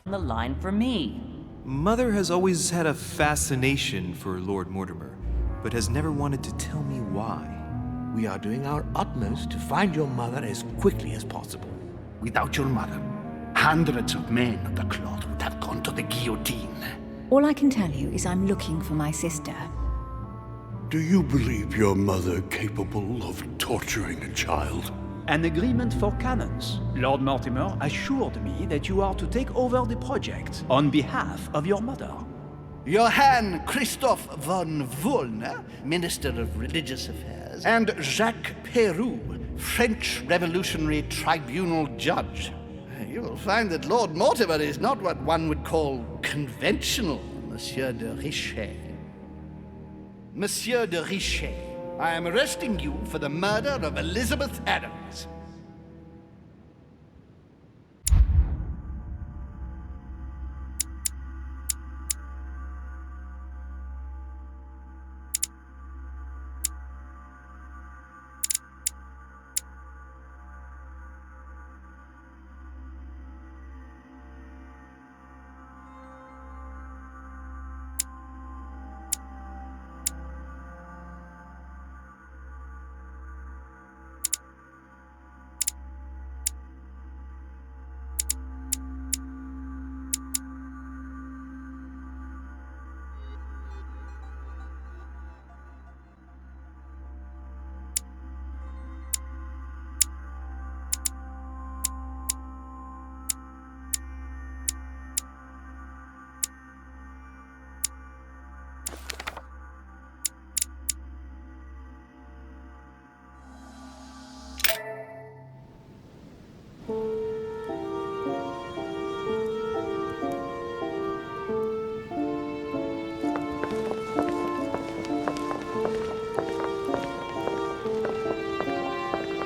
the line for me. Mother has always had a fascination for Lord Mortimer, but has never wanted to tell me why. We are doing our utmost to find your mother as quickly as possible. Without your mother, hundreds of men of the cloth would have gone to the guillotine. All I can tell you is I'm looking for my sister. Do you believe your mother capable of torturing a child? An agreement for cannons. Lord Mortimer assured me that you are to take over the project on behalf of your mother. Johann Christoph von Wollner, Minister of Religious Affairs, and Jacques Peroux, French Revolutionary Tribunal Judge. You will find that Lord Mortimer is not what one would call conventional, Monsieur de Richet. Monsieur de Richet, I am arresting you for the murder of Elizabeth Adams.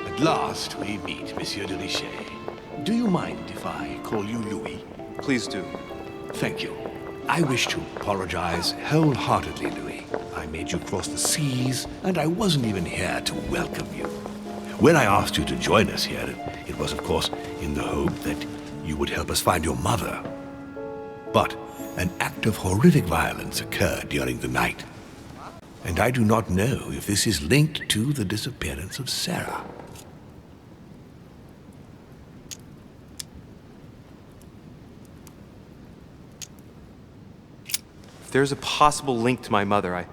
At last we meet, Monsieur de Richet. Do you mind if I call you Louis? Please do. Thank you. I wish to apologize wholeheartedly, Louis. I made you cross the seas, and I wasn't even here to welcome you. When I asked you to join us here, it was, of course, in the hope that you would help us find your mother. But an act of horrific violence occurred during the night. And I do not know if this is linked to the disappearance of Sarah. If there's a possible link to my mother,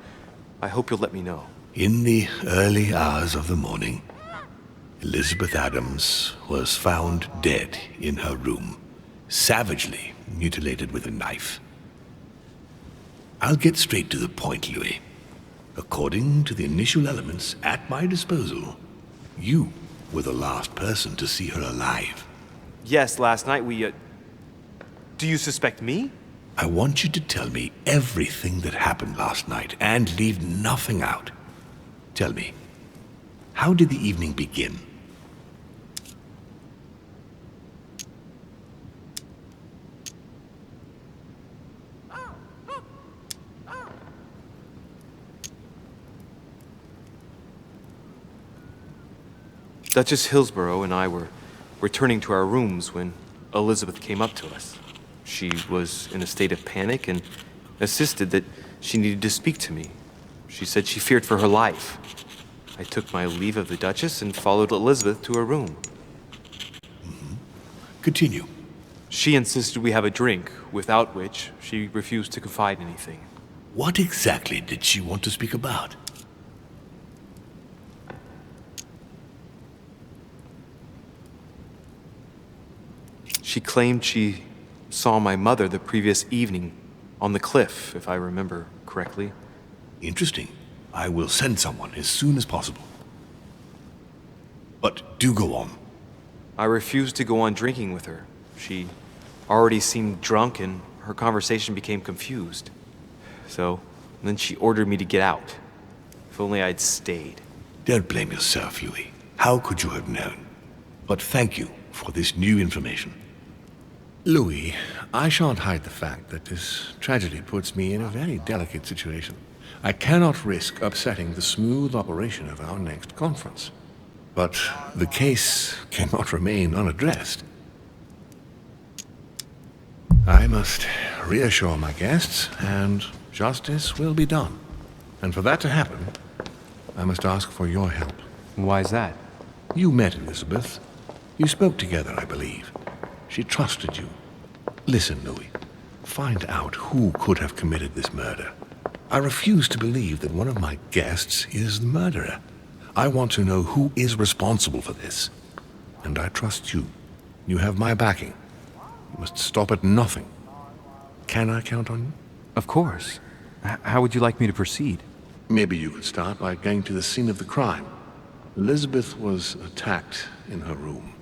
I hope you'll let me know. In the early hours of the morning, Elizabeth Adams was found dead in her room, savagely mutilated with a knife. I'll get straight to the point, Louis. According to the initial elements at my disposal, you were the last person to see her alive. Yes, last night we, Do you suspect me? I want you to tell me everything that happened last night and leave nothing out. Tell me, how did the evening begin? Duchess Hillsborough and I were returning to our rooms when Elizabeth came up to us. She was in a state of panic and insisted that she needed to speak to me. She said she feared for her life. I took my leave of the Duchess and followed Elizabeth to her room. Continue. She insisted we have a drink, without which she refused to confide anything. What exactly did she want to speak about? She claimed she saw my mother the previous evening on the cliff, if I remember correctly. Interesting. I will send someone as soon as possible. But do go on. I refused to go on drinking with her. She already seemed drunk and her conversation became confused. So, then she ordered me to get out. If only I'd stayed. Don't blame yourself, Louis. How could you have known? But thank you for this new information. Louis, I shan't hide the fact that this tragedy puts me in a very delicate situation. I cannot risk upsetting the smooth operation of our next conference. But the case cannot remain unaddressed. I must reassure my guests, and justice will be done. And for that to happen, I must ask for your help. Why is that? You met Elizabeth. You spoke together, I believe. She trusted you. Listen, Louis. Find out who could have committed this murder. I refuse to believe that one of my guests is the murderer. I want to know who is responsible for this. And I trust you. You have my backing. You must stop at nothing. Can I count on you? Of course. How would you like me to proceed? Maybe you could start by going to the scene of the crime. Elizabeth was attacked in her room.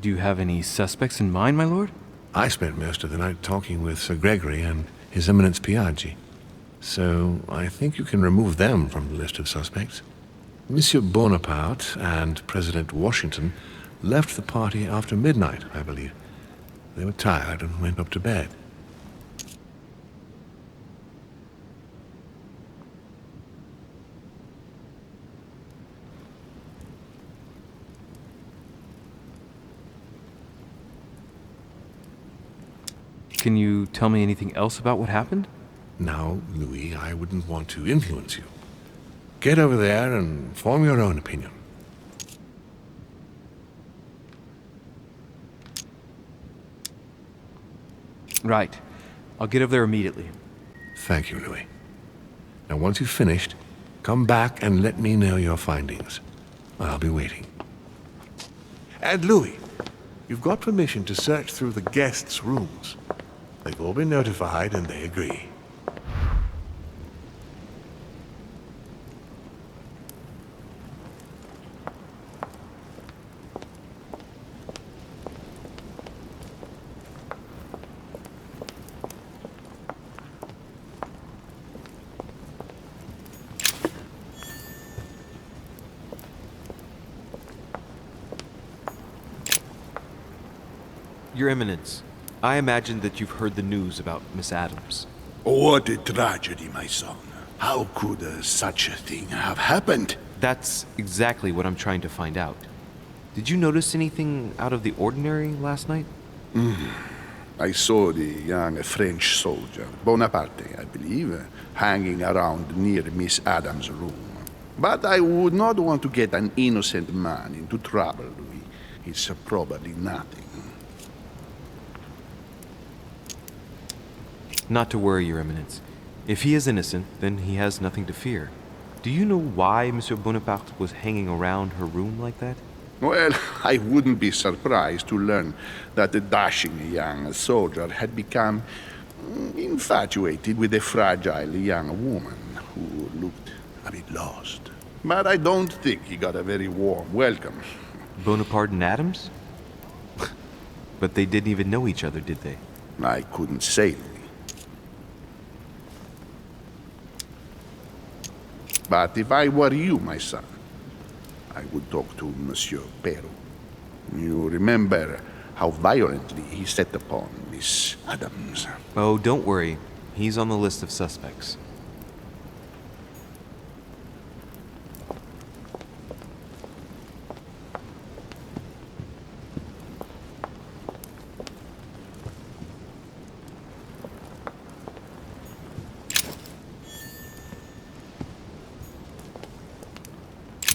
Do you have any suspects in mind, my lord? I spent most of the night talking with Sir Gregory and His Eminence Piaggi. So I think you can remove them from the list of suspects. Monsieur Bonaparte and President Washington left the party after midnight, I believe. They were tired and went up to bed. Can you tell me anything else about what happened? Now, Louis, I wouldn't want to influence you. Get over there and form your own opinion. Right. I'll get over there immediately. Thank you, Louis. Now, once you've finished, come back and let me know your findings. I'll be waiting. And Louis, you've got permission to search through the guests' rooms. They've all been notified and they agree. Your Eminence, I imagine that you've heard the news about Miss Adams. What a tragedy, my son. How could such a thing have happened? That's exactly what I'm trying to find out. Did you notice anything out of the ordinary last night? I saw the young French soldier, Bonaparte, I believe, hanging around near Miss Adams' room. But I would not want to get an innocent man into trouble, Louis. It's probably nothing. Not to worry, Your Eminence. If he is innocent, then he has nothing to fear. Do you know why Monsieur Bonaparte was hanging around her room like that? Well, I wouldn't be surprised to learn that the dashing young soldier had become infatuated with a fragile young woman who looked a bit lost. But I don't think he got a very warm welcome. Bonaparte and Adams? But they didn't even know each other, did they? I couldn't say, Louis. But if I were you, my son, I would talk to Monsieur Peru. You remember how violently he set upon Miss Adams. Oh, don't worry. He's on the list of suspects.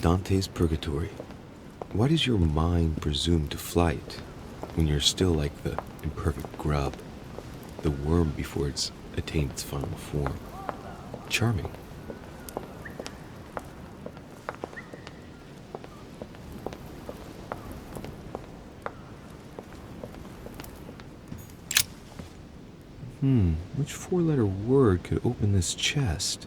Dante's Purgatory. Why does your mind presume to flight when you're still like the imperfect grub, the worm before it's attained its final form? Charming. Which four-letter word could open this chest?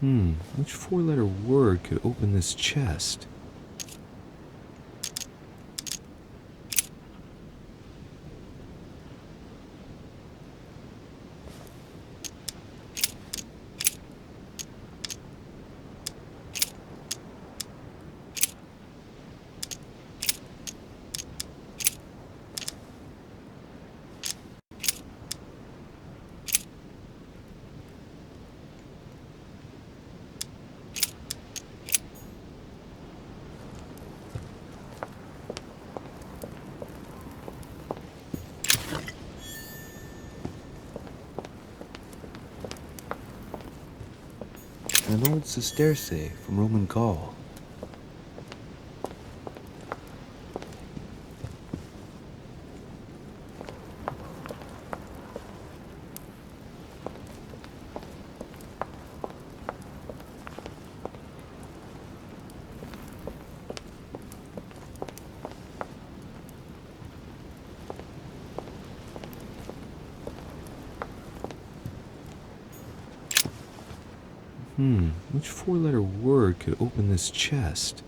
Which four-letter word could open this chest? An old sesterce from Roman Gaul. Which four-letter word could open this chest?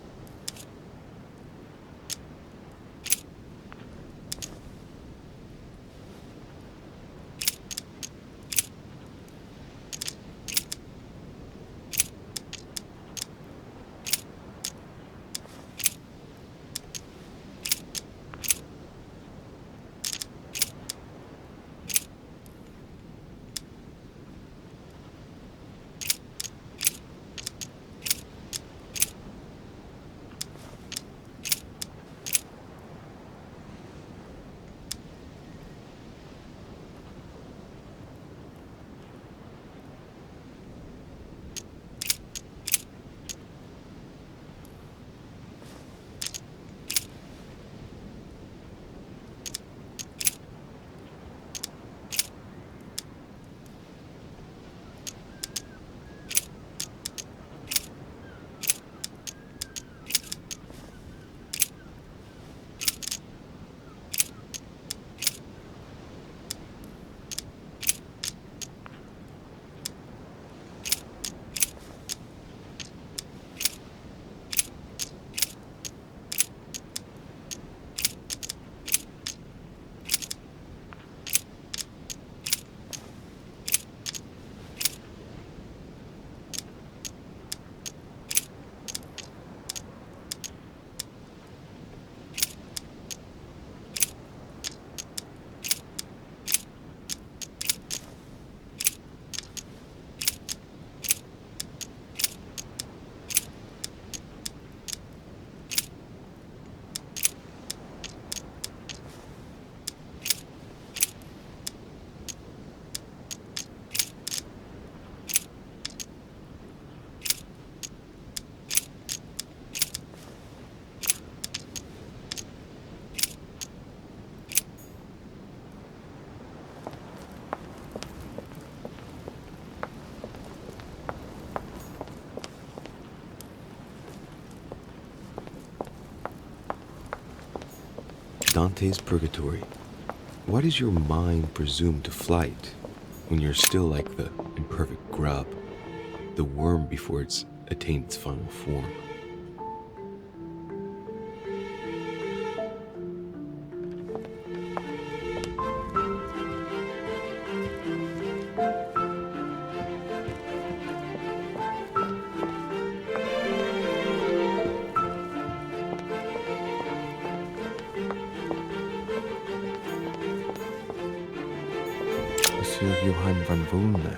Dante's Purgatory. Why does your mind presume to flight when you're still like the imperfect grub, the worm before it's attained its final form? Johann van Volner.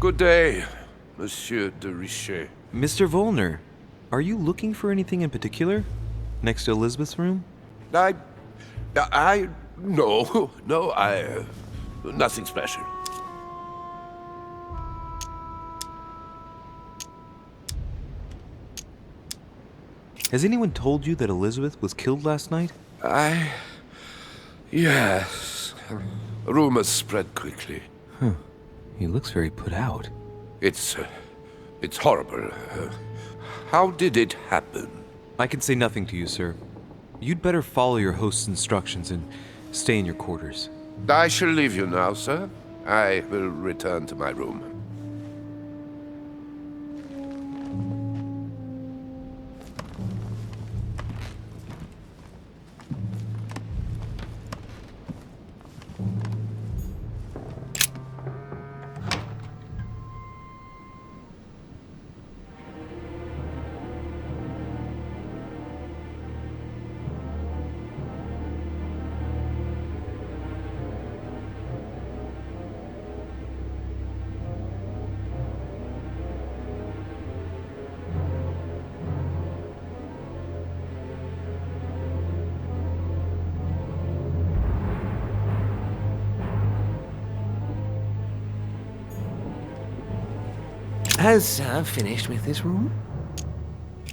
Good day, Monsieur de Richet. Mr. Volner, are you looking for anything in particular? Next to Elizabeth's room? No, nothing special. Has anyone told you that Elizabeth was killed last night? Yes. Rumors spread quickly. Huh. He looks very put out. It's horrible. How did it happen? I can say nothing to you, sir. You'd better follow your host's instructions and stay in your quarters. I shall leave you now, sir. I will return to my room. Has Sir finished with this room?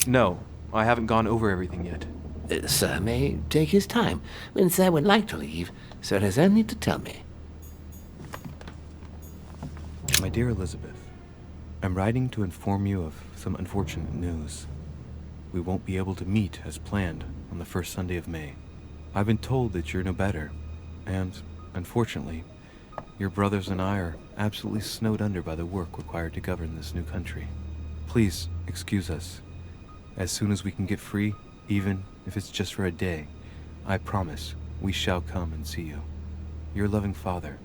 No, I haven't gone over everything yet. Sir may take his time. When Sir would like to leave, Sir has only to tell me. My dear Elizabeth, I'm writing to inform you of some unfortunate news. We won't be able to meet as planned on the first Sunday of May. I've been told that you're no better, and, unfortunately, your brothers and I are absolutely snowed under by the work required to govern this new country. Please excuse us. As soon as we can get free, even if it's just for a day, I promise we shall come and see you. Your loving father,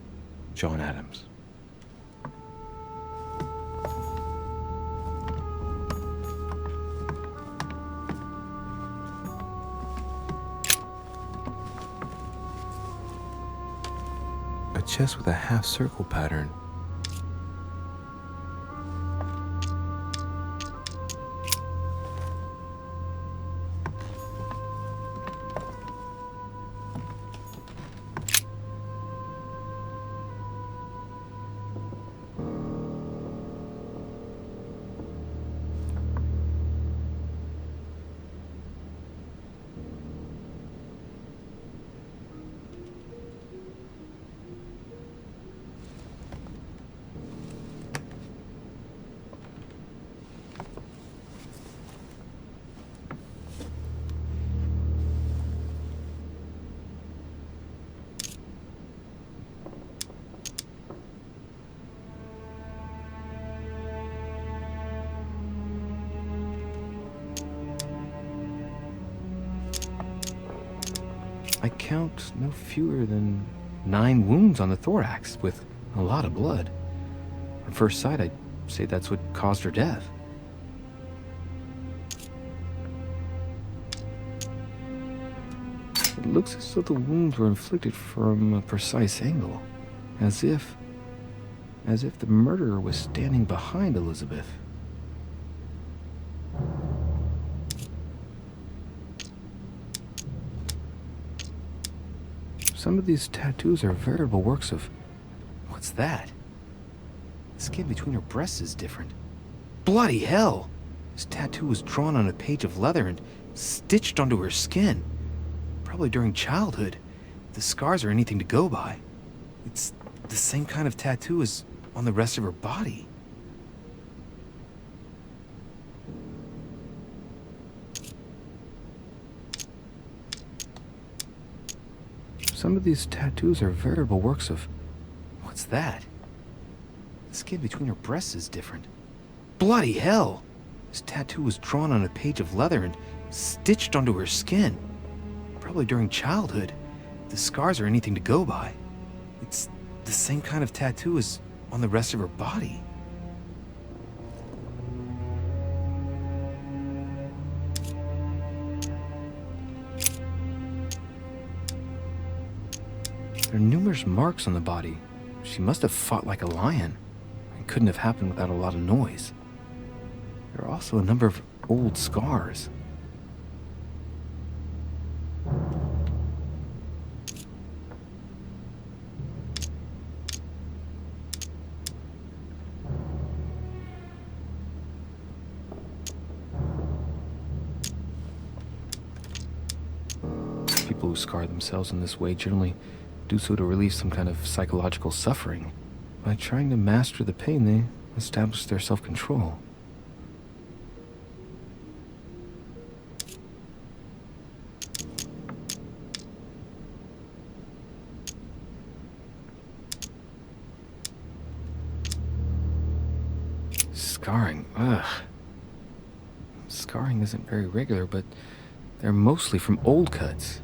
John Adams. A chest with a half-circle pattern. I count no fewer than 9 wounds on the thorax, with a lot of blood. On first sight, I'd say that's what caused her death. It looks as though the wounds were inflicted from a precise angle, as if the murderer was standing behind Elizabeth. Some of these tattoos are veritable works of... What's that? The skin between her breasts is different. Bloody hell! This tattoo was drawn on a page of leather and stitched onto her skin. Probably during childhood. If the scars are anything to go by. It's the same kind of tattoo as on the rest of her body. Some of these tattoos are veritable works of... What's that? The skin between her breasts is different. Bloody hell! This tattoo was drawn on a page of leather and stitched onto her skin. Probably during childhood. If the scars are anything to go by. It's the same kind of tattoo as on the rest of her body. There are numerous marks on the body. She must have fought like a lion. It couldn't have happened without a lot of noise. There are also a number of old scars. who scar themselves in this way generally do so to relieve some kind of psychological suffering. By trying to master the pain, they establish their self-control. Scarring, ugh. Scarring isn't very regular, but they're mostly from old cuts.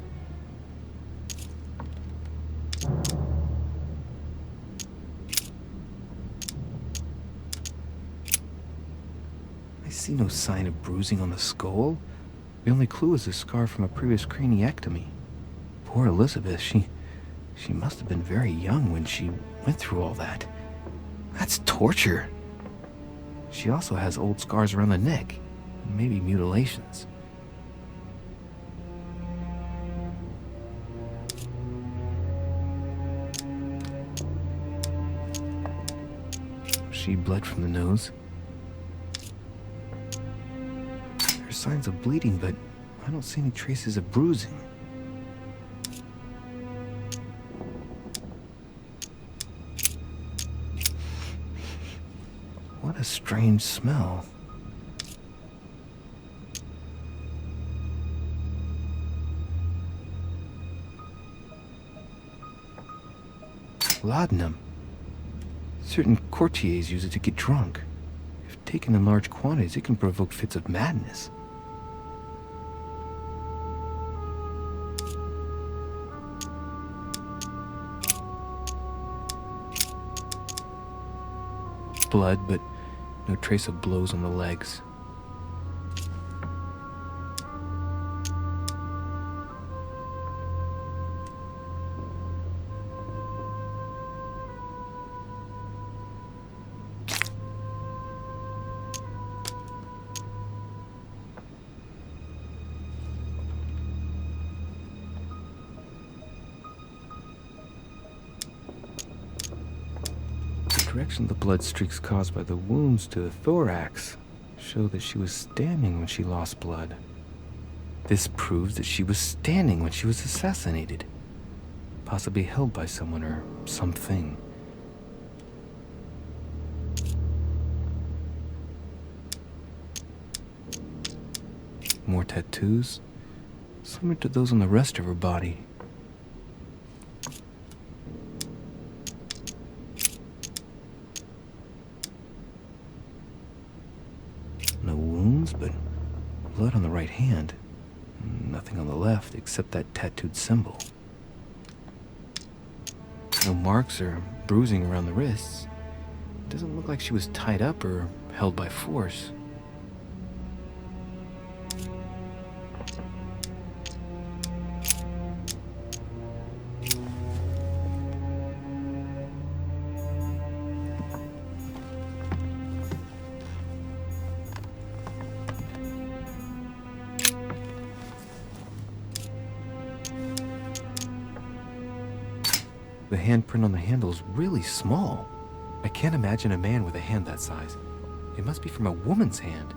I see no sign of bruising on the skull. The only clue is a scar from a previous craniectomy. Poor Elizabeth, she must have been very young when she went through all that. That's torture. She also has old scars around the neck, maybe mutilations. She bled from the nose. There's signs of bleeding, but I don't see any traces of bruising. What a strange smell. Laudanum. Certain courtiers use it to get drunk. If taken in large quantities, it can provoke fits of madness. Blood, but no trace of blows on the legs. The direction of the blood streaks caused by the wounds to the thorax show that she was standing when she lost blood. This proves that she was standing when she was assassinated, possibly held by someone or something. More tattoos, similar to those on the rest of her body. No wounds, but blood on the right hand. Nothing on the left except that tattooed symbol. No marks or bruising around the wrists. Doesn't look like she was tied up or held by force. The handprint on the handle is really small. I can't imagine a man with a hand that size. It must be from a woman's hand.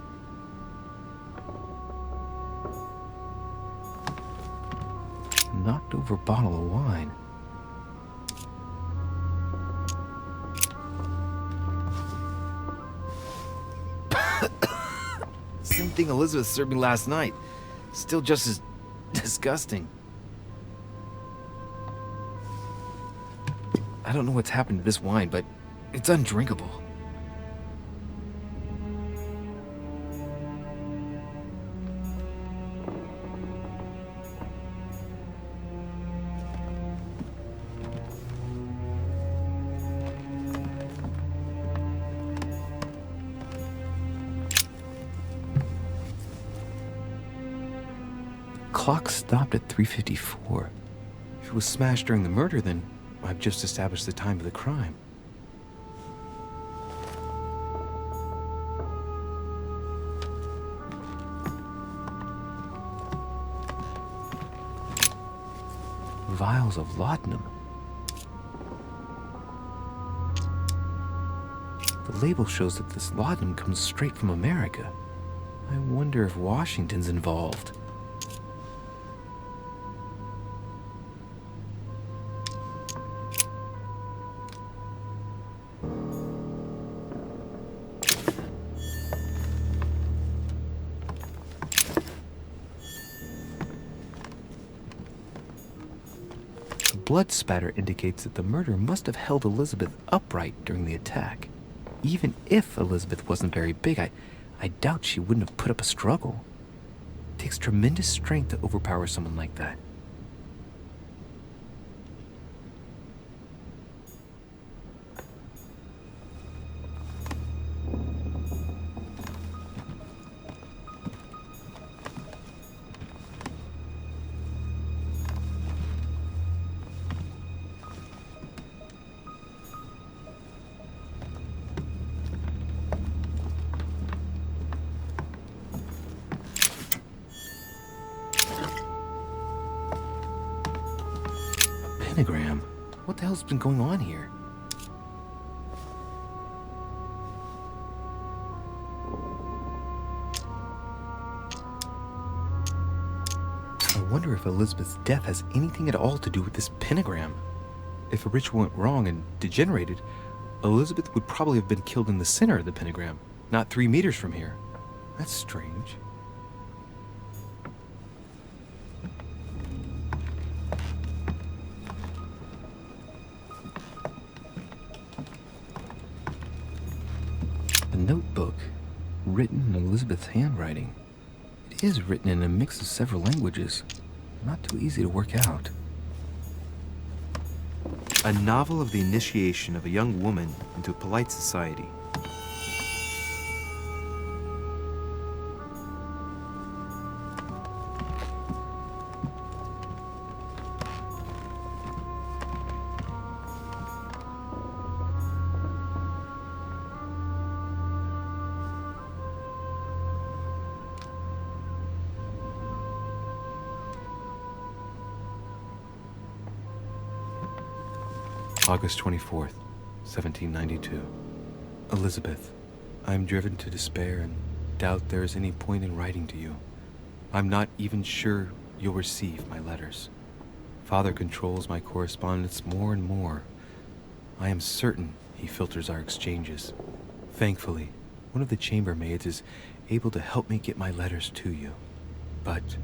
Knocked over bottle of wine. Same thing Elizabeth served me last night. Still just as disgusting. I don't know what's happened to this wine, but it's undrinkable. The clock stopped at 3:54. If it was smashed during the murder, then I've just established the time of the crime. Vials of laudanum. The label shows that this laudanum comes straight from America. I wonder if Washington's involved. blood spatter indicates that the murder must have held Elizabeth upright during the attack. Even if Elizabeth wasn't very big, I doubt she wouldn't have put up a struggle. It takes tremendous strength to overpower someone like that. Pentagram? What the hell's been going on here? I wonder if Elizabeth's death has anything at all to do with this pentagram. If a ritual went wrong and degenerated, Elizabeth would probably have been killed in the center of the pentagram, not 3 meters from here. That's strange. A notebook, written in Elizabeth's handwriting. It is written in a mix of several languages. Not too easy to work out. A novel of the initiation of a young woman into a polite society. August 24th, 1792. Elizabeth, I am driven to despair and doubt there is any point in writing to you. I'm not even sure you'll receive my letters. Father controls my correspondence more and more. I am certain he filters our exchanges. Thankfully, one of the chambermaids is able to help me get my letters to you. But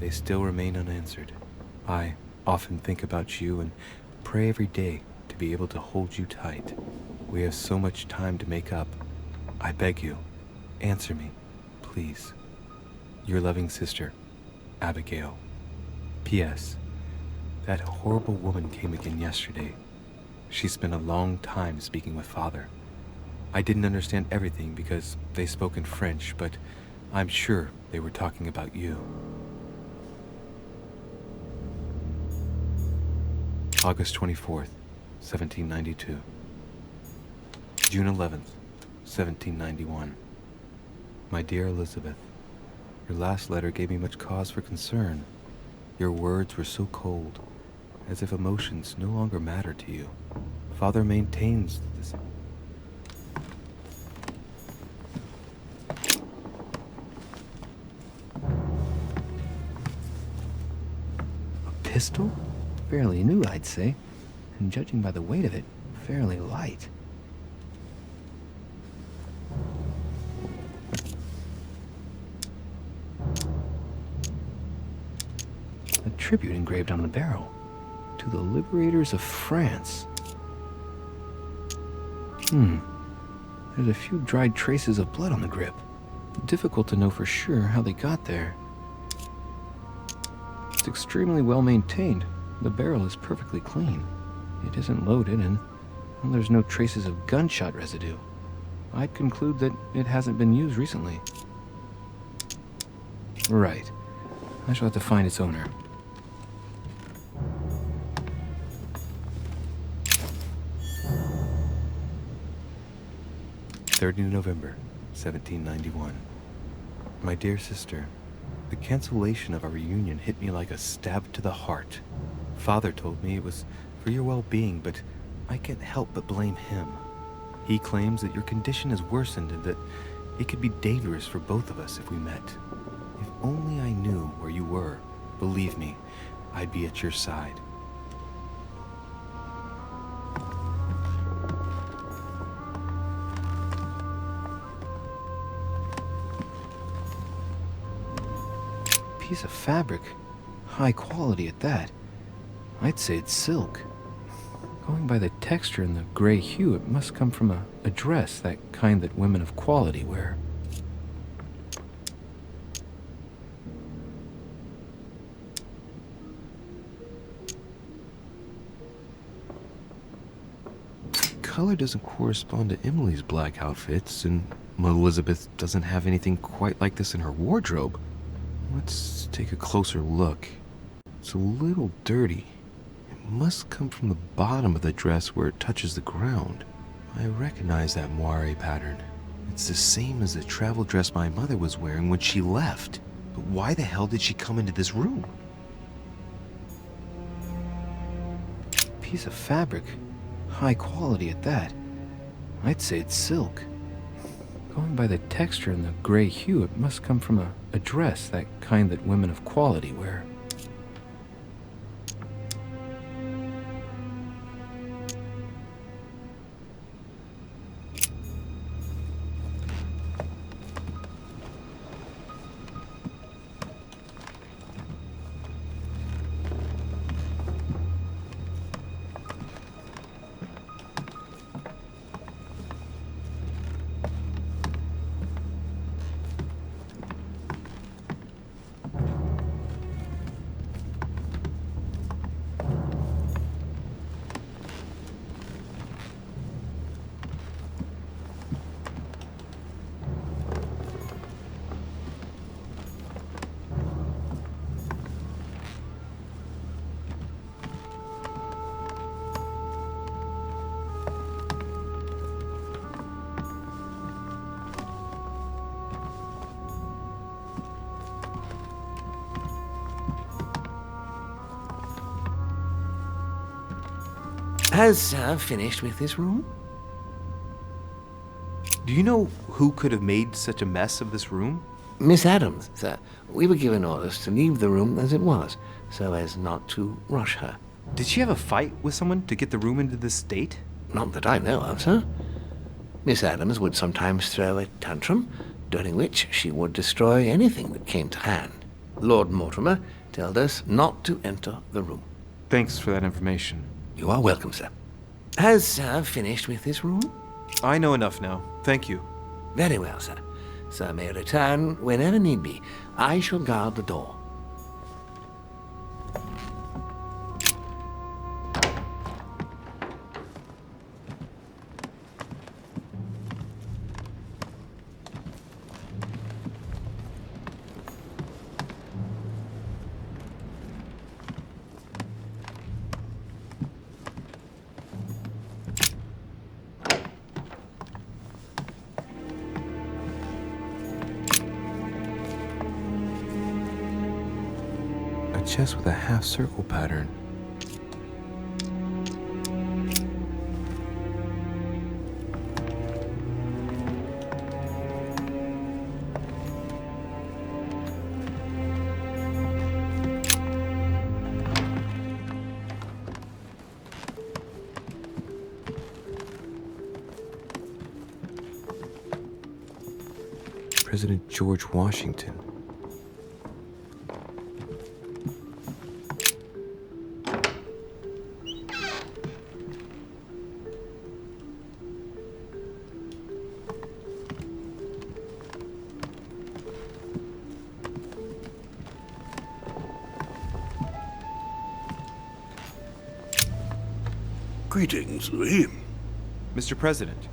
they still remain unanswered. I often think about you and pray every day to be able to hold you tight. We have so much time to make up. I beg you, answer me, please. Your loving sister, Abigail. P.S. That horrible woman came again yesterday. She spent a long time speaking with Father. I didn't understand everything because they spoke in French, but I'm sure they were talking about you. August 24th, 1792. June 11th, 1791. My dear Elizabeth, your last letter gave me much cause for concern. Your words were so cold, as if emotions no longer matter to you. Father maintains this. A pistol? Fairly new, I'd say, and judging by the weight of it, fairly light. A tribute engraved on the barrel to the liberators of France. There's a few dried traces of blood on the grip. Difficult to know for sure how they got there. It's extremely well maintained. The barrel is perfectly clean. It isn't loaded, and well, there's no traces of gunshot residue. I'd conclude that it hasn't been used recently. Right. I shall have to find its owner. November 1791. My dear sister, the cancellation of our reunion hit me like a stab to the heart. Father told me it was for your well-being, but I can't help but blame him. He claims that your condition has worsened and that it could be dangerous for both of us if we met. If only I knew where you were, believe me, I'd be at your side. Piece of fabric, high quality at that. I'd say it's silk. Going by the texture and the gray hue, it must come from a dress, that kind that women of quality wear. Color doesn't correspond to Emily's black outfits, and Elizabeth doesn't have anything quite like this in her wardrobe. Let's take a closer look. It's a little dirty. It must come from the bottom of the dress where it touches the ground. I recognize that moire pattern. It's the same as the travel dress my mother was wearing when she left. But why the hell did she come into this room? Piece of fabric. High quality at that. I'd say it's silk. Going by the texture and the gray hue, it must come from a dress, that kind that women of quality wear. Has Sir finished with this room? Do you know who could have made such a mess of this room? Miss Adams, sir. We were given orders to leave the room as it was, so as not to rush her. Did she have a fight with someone to get the room into this state? Not that I know of, sir. Miss Adams would sometimes throw a tantrum, during which she would destroy anything that came to hand. Lord Mortimer told us not to enter the room. Thanks for that information. You are welcome, sir. Has Sir finished with this room? I know enough now. Thank you. Very well, sir. Sir may return whenever need be. I shall guard the door. A chest with a half-circle pattern. President George Washington. Greetings, Louis. Mr. President,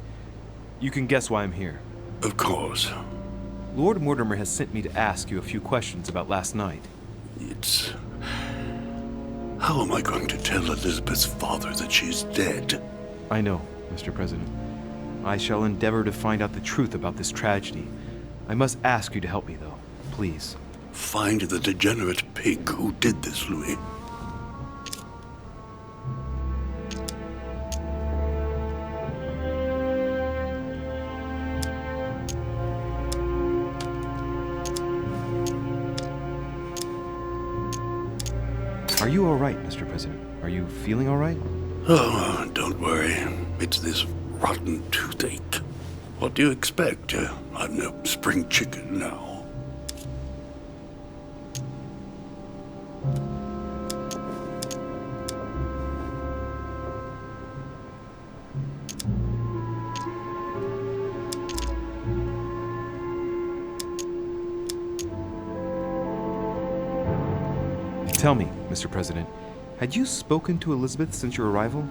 you can guess why I'm here. Of course. Lord Mortimer has sent me to ask you a few questions about last night. It's... How am I going to tell Elizabeth's father that she's dead? I know, Mr. President. I shall endeavor to find out the truth about this tragedy. I must ask you to help me, though. Please. Find the degenerate pig who did this, Louis. Are you all right, Mr. President? Are you feeling all right? Oh, don't worry. It's this rotten toothache. What do you expect? I'm no spring chicken now. Tell me, Mr. President, had you spoken to Elizabeth since your arrival?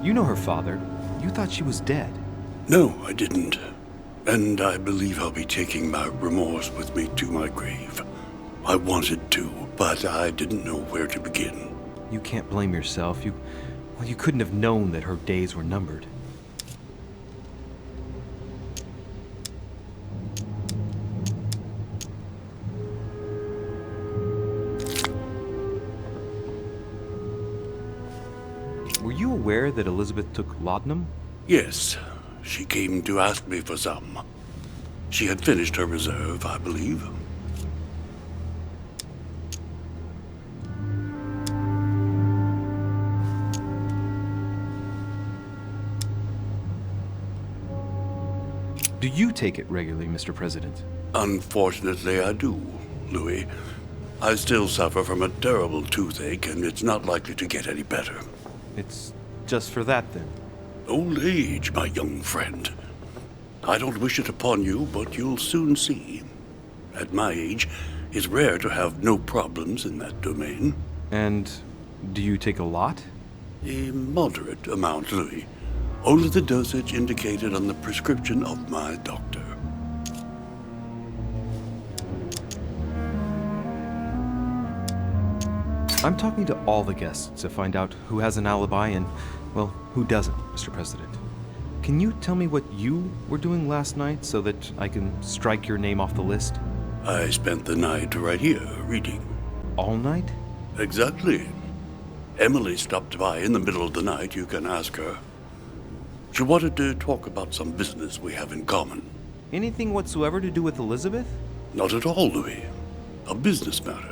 You know her father. You thought she was dead. No, I didn't. And I believe I'll be taking my remorse with me to my grave. I wanted to, but I didn't know where to begin. You can't blame yourself. You couldn't have known that her days were numbered. Were you aware that Elizabeth took laudanum? Yes, she came to ask me for some. She had finished her reserve, I believe. Do you take it regularly, Mr. President? Unfortunately, I do, Louis. I still suffer from a terrible toothache, and it's not likely to get any better. It's just for that, then? Old age, my young friend. I don't wish it upon you, but you'll soon see. At my age, it's rare to have no problems in that domain. And do you take a lot? A moderate amount, Louis. Only the dosage indicated on the prescription of my doctor. I'm talking to all the guests to find out who has an alibi and, well, who doesn't, Mr. President. Can you tell me what you were doing last night so that I can strike your name off the list? I spent the night right here, reading. All night? Exactly. Emily stopped by in the middle of the night, you can ask her. She wanted to talk about some business we have in common. Anything whatsoever to do with Elizabeth? Not at all, Louis. A business matter.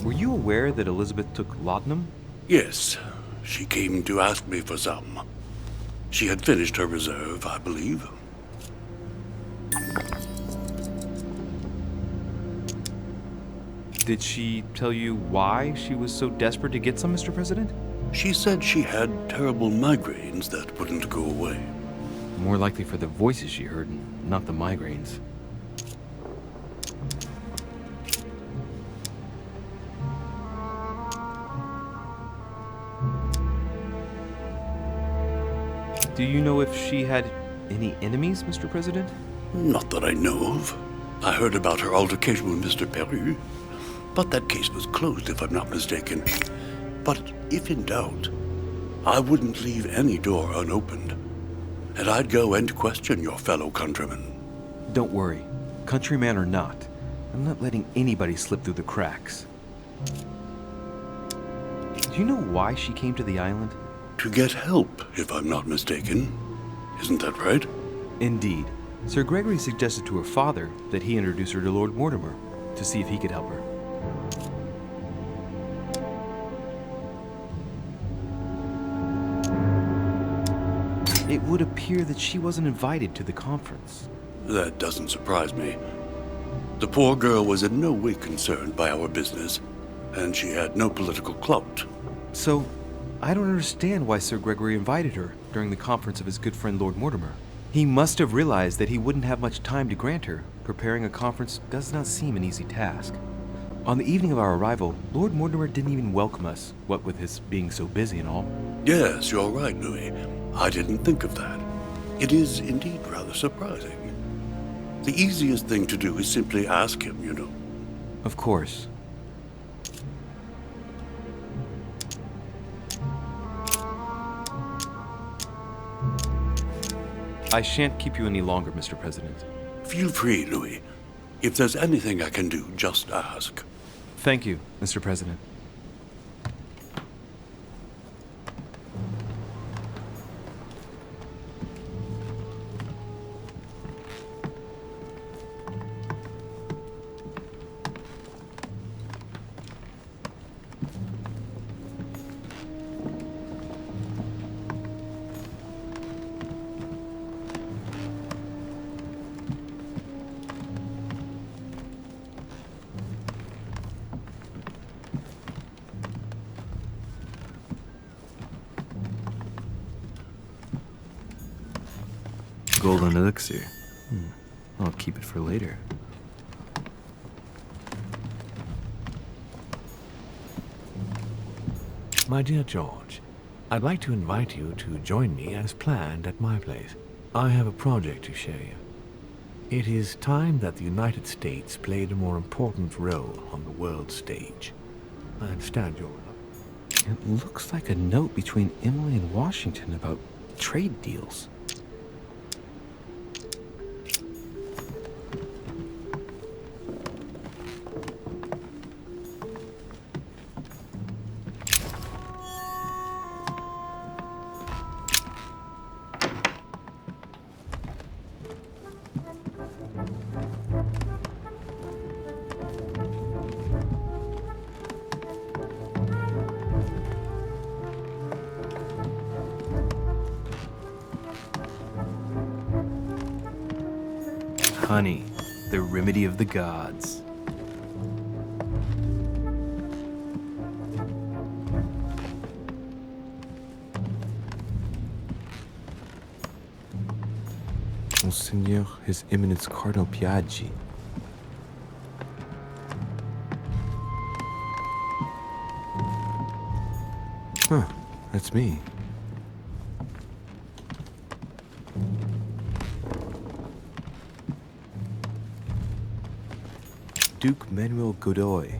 Were you aware that Elizabeth took laudanum? Yes. She came to ask me for some. She had finished her reserve, I believe. Did she tell you why she was so desperate to get some, Mr. President? She said she had terrible migraines that wouldn't go away. More likely for the voices she heard, and not the migraines. Do you know if she had any enemies, Mr. President? Not that I know of. I heard about her altercation with Mr. Peru, but that case was closed if I'm not mistaken. But if in doubt, I wouldn't leave any door unopened. And I'd go and question your fellow countrymen. Don't worry. Countryman or not, I'm not letting anybody slip through the cracks. Do you know why she came to the island? To get help, if I'm not mistaken. Isn't that right? Indeed. Sir Gregory suggested to her father that he introduce her to Lord Mortimer to see if he could help her. It would appear that she wasn't invited to the conference. That doesn't surprise me. The poor girl was in no way concerned by our business, and she had no political clout. So, I don't understand why Sir Gregory invited her during the conference of his good friend Lord Mortimer. He must have realized that he wouldn't have much time to grant her. Preparing a conference does not seem an easy task. On the evening of our arrival, Lord Mortimer didn't even welcome us, what with his being so busy and all. Yes, you're right, Louis. I didn't think of that. It is indeed rather surprising. The easiest thing to do is simply ask him, you know. Of course. I shan't keep you any longer, Mr. President. Feel free, Louis. If there's anything I can do, just ask. Thank you, Mr. President. Golden elixir. I'll keep it for later. My dear George, I'd like to invite you to join me as planned at my place. I have a project to show you. It is time that the United States played a more important role on the world stage. I understand you're... It looks like a note between Emily and Washington about trade deals. Honey, the remedy of the gods. Monseigneur, His Eminence Cardinal Piaggi. Huh, that's me. Duke Manuel Godoy.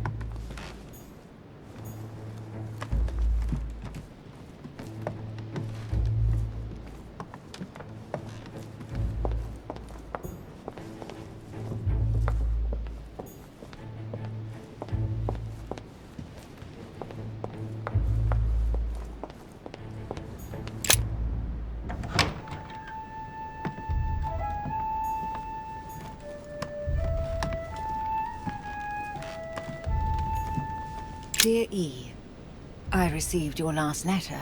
Dear E, I received your last letter.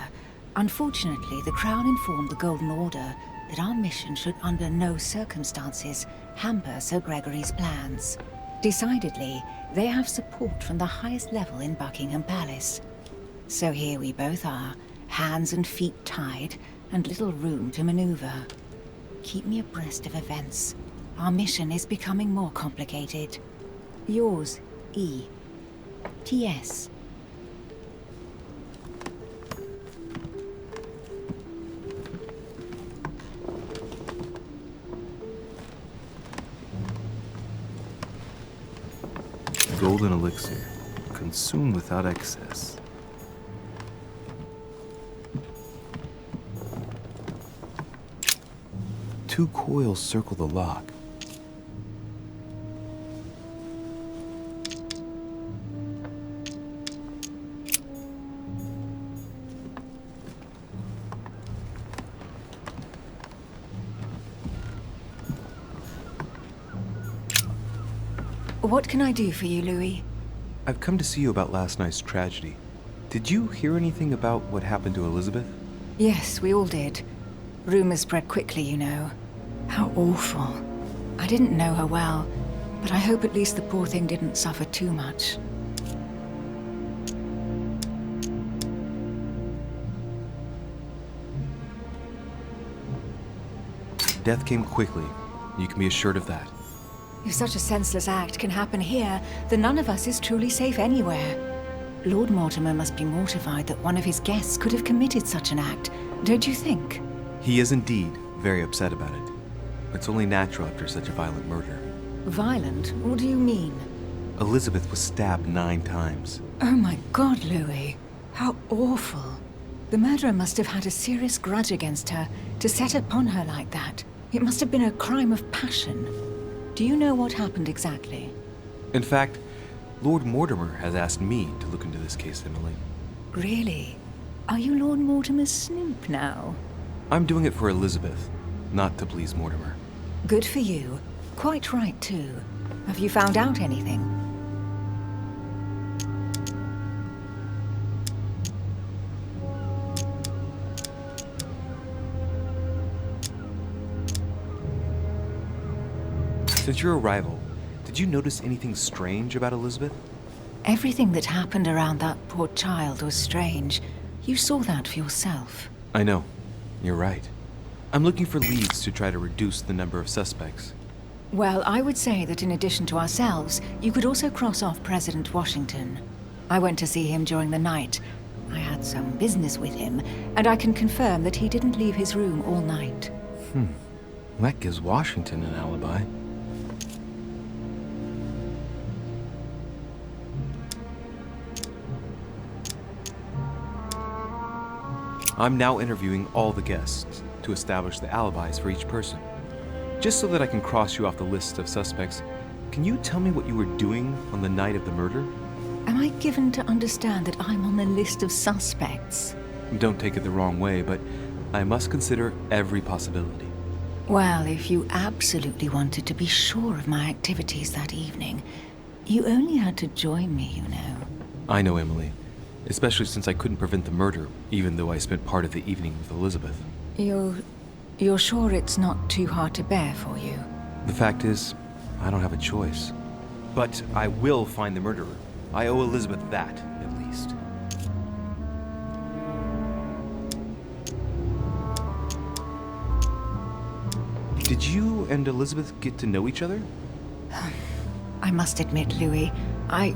Unfortunately, the Crown informed the Golden Order that our mission should under no circumstances hamper Sir Gregory's plans. Decidedly, they have support from the highest level in Buckingham Palace. So here we both are, hands and feet tied, and little room to maneuver. Keep me abreast of events. Our mission is becoming more complicated. Yours, E. T.S. Golden elixir. Consume without excess. Two coils circle the lock. What can I do for you, Louis? I've come to see you about last night's tragedy. Did you hear anything about what happened to Elizabeth? Yes, we all did. Rumors spread quickly, you know. How awful. I didn't know her well, but I hope at least the poor thing didn't suffer too much. Death came quickly. You can be assured of that. If such a senseless act can happen here, then none of us is truly safe anywhere. Lord Mortimer must be mortified that one of his guests could have committed such an act, don't you think? He is indeed very upset about it. It's only natural after such a violent murder. Violent? What do you mean? Elizabeth was stabbed 9 times. Oh my God, Louis. How awful. The murderer must have had a serious grudge against her to set upon her like that. It must have been a crime of passion. Do you know what happened exactly? In fact, Lord Mortimer has asked me to look into this case, Emily. Really? Are you Lord Mortimer's snoop now? I'm doing it for Elizabeth, not to please Mortimer. Good for you. Quite right, too. Have you found out anything? Since your arrival, did you notice anything strange about Elizabeth? Everything that happened around that poor child was strange. You saw that for yourself. I know. You're right. I'm looking for leads to try to reduce the number of suspects. Well, I would say that in addition to ourselves, you could also cross off President Washington. I went to see him during the night. I had some business with him, and I can confirm that he didn't leave his room all night. That gives Washington an alibi. I'm now interviewing all the guests to establish the alibis for each person. Just so that I can cross you off the list of suspects, can you tell me what you were doing on the night of the murder? Am I given to understand that I'm on the list of suspects? Don't take it the wrong way, but I must consider every possibility. Well, if you absolutely wanted to be sure of my activities that evening, you only had to join me, you know. I know, Emily. Especially since I couldn't prevent the murder, even though I spent part of the evening with Elizabeth. You're sure it's not too hard to bear for you? The fact is, I don't have a choice. But I will find the murderer. I owe Elizabeth that, at least. Did you and Elizabeth get to know each other? I must admit, Louis, I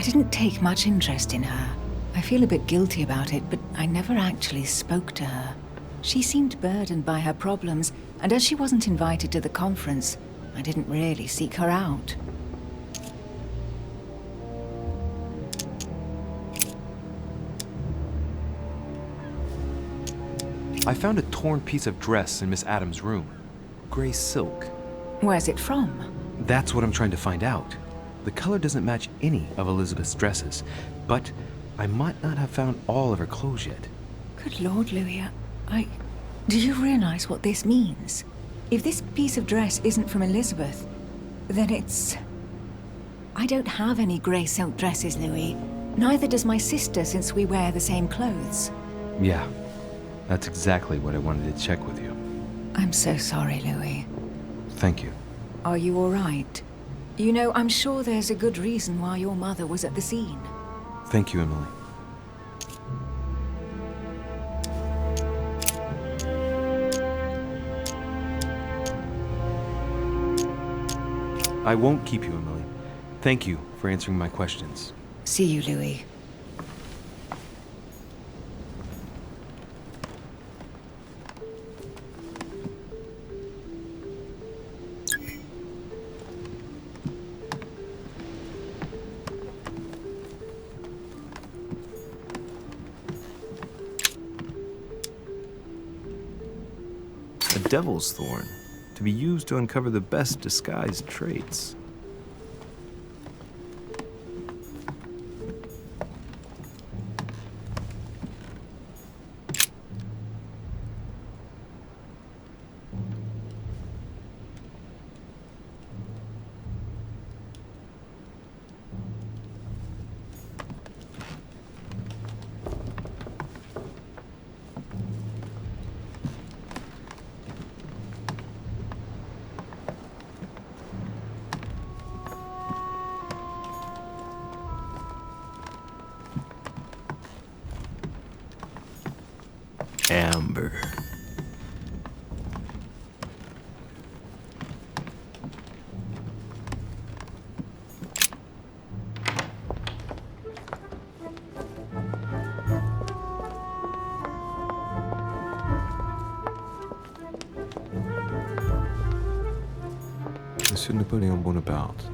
didn't take much interest in her. I feel a bit guilty about it, but I never actually spoke to her. She seemed burdened by her problems, and as she wasn't invited to the conference, I didn't really seek her out. I found a torn piece of dress in Miss Adams' room. Gray silk. Where's it from? That's what I'm trying to find out. The color doesn't match any of Elizabeth's dresses, but I might not have found all of her clothes yet. Good Lord, Louis, do you realize what this means? If this piece of dress isn't from Elizabeth, then it's... I don't have any grey silk dresses, Louis. Neither does my sister, since we wear the same clothes. Yeah, that's exactly what I wanted to check with you. I'm so sorry, Louis. Thank you. Are you all right? You know, I'm sure there's a good reason why your mother was at the scene. Thank you, Emily. I won't keep you, Emily. Thank you for answering my questions. See you, Louis. A devil's thorn, to be used to uncover the best disguised traits. Amber. Monsieur Napoleon Bonaparte,